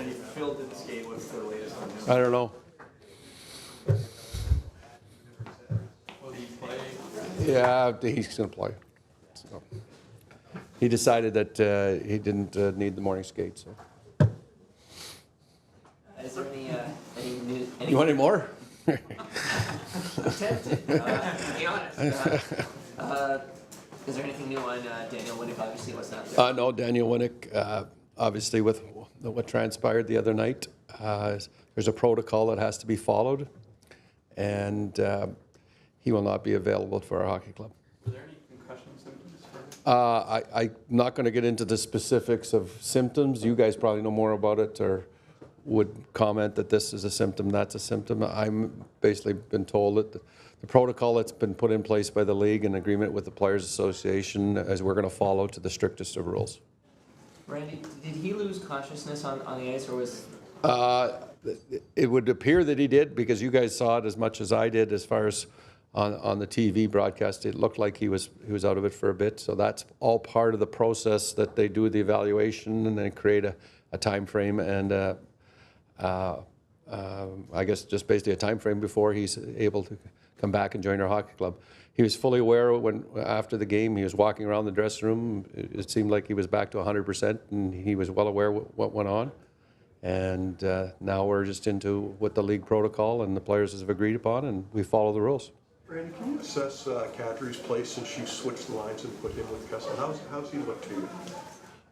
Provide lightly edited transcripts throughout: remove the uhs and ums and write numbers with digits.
Randy, Phil didn't skate. What's the latest on him? I don't know. Will he play? Yeah, he's going to play. So, he decided that he didn't need the morning skate. So. Is there any new? You want any more? I'm tempted, to be honest. Is there anything new on Daniel Winnick? Obviously, wasn't out there. No, Daniel Winnick, obviously with what transpired the other night, there's a protocol that has to be followed, and he will not be available for our hockey club. Were there any concussion symptoms for him? I'm not going to get into the specifics of symptoms. You guys probably know more about it or would comment that this is a symptom, that's a symptom. I'm basically been told that the protocol that's been put in place by the league in agreement with the Players Association is we're going to follow to the strictest of rules. Randy, did he lose consciousness on the ice, or was? It would appear that he did, because you guys saw it as much as I did as far as on the TV broadcast. It looked like he was out of it for a bit. So that's all part of the process that they do the evaluation and then create a time frame and I guess just basically a time frame before he's able to come back and join our hockey club. He was fully aware when after the game he was walking around the dressing room. It seemed like he was back to 100%, and he was well aware what went on. And now we're just into what the league protocol and the players have agreed upon, and we follow the rules. Randy, can you assess Kadri's play since she switched the lines and put him with Kessel? How's he look to you?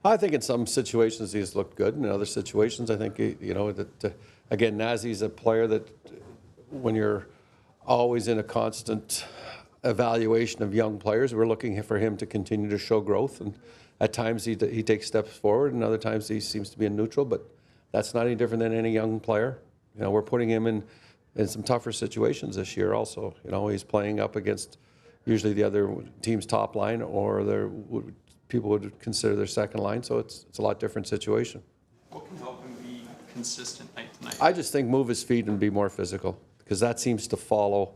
I think in some situations he's looked good. In other situations, I think that again, Nazi's a player that when you're always in a constant evaluation of young players, we're looking for him to continue to show growth. And at times he takes steps forward, and other times he seems to be in neutral. But that's not any different than any young player. We're putting him in some tougher situations this year. Also, he's playing up against usually the other team's top line, or their people would consider their second line, so it's a lot different situation. What can help him be consistent night to night? I just think move his feet and be more physical, because that seems to follow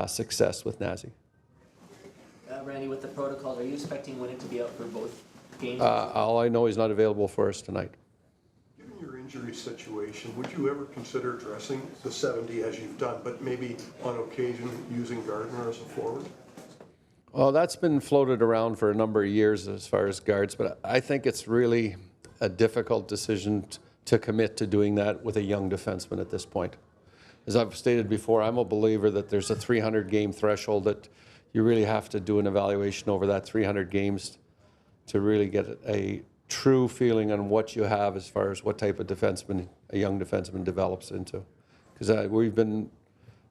success with Nazi. Randy, with the protocols, are you expecting Winnick to be out for both games? All I know, he's not available for us tonight. Given your injury situation, would you ever consider dressing the 70 as you've done, but maybe on occasion using Gardner as a forward? Well, that's been floated around for a number of years as far as guards, but I think it's really a difficult decision to commit to doing that with a young defenseman at this point. As I've stated before, I'm a believer that there's a 300-game threshold that you really have to do an evaluation over that 300 games to really get a true feeling on what you have as far as what type of defenseman a young defenseman develops into. Because we've been,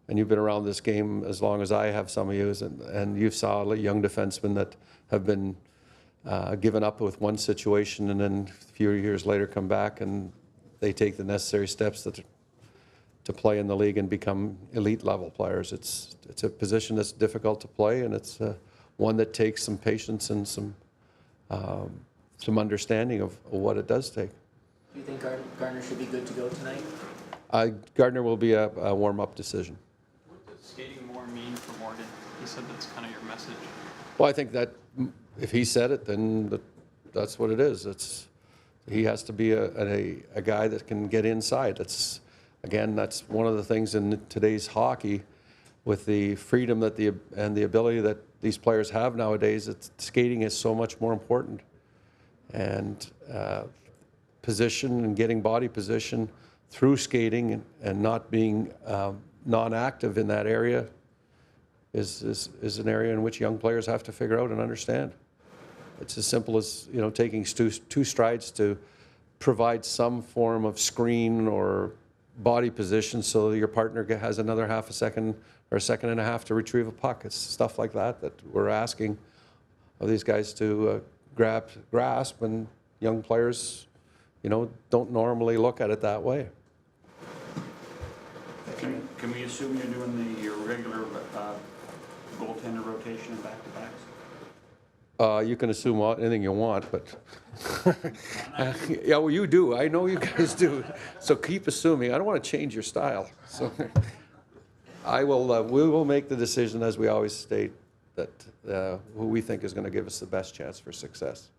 and you've been around this game as long as I have, some of you, and you've saw young defensemen that have been given up with one situation and then a few years later come back and they take the necessary steps to play in the league and become elite level players. It's a position that's difficult to play, and it's one that takes some patience and some understanding of what it does take. Do you think Gardner should be good to go tonight? Gardner will be a warm-up decision. What does skating more mean for Morgan? He said that's kind of your message. Well, I think that if he said it, then that's what it is. He has to be a guy that can get inside. That's one of the things in today's hockey, with the freedom and the ability that these players have nowadays. Skating is so much more important, and position and getting body position through skating and not being non-active in that area is an area in which young players have to figure out and understand. It's as simple as taking two strides to provide some form of screen or body position so that your partner has another half a second or a second and a half to retrieve a puck. It's stuff like that we're asking of these guys to grasp, and young players, don't normally look at it that way. Can we assume you're doing your regular goaltender rotation and back-to-backs? You can assume anything you want, but yeah, well, you do. I know you guys do. So keep assuming. I don't want to change your style. So I will. We will make the decision, as we always state, that who we think is going to give us the best chance for success.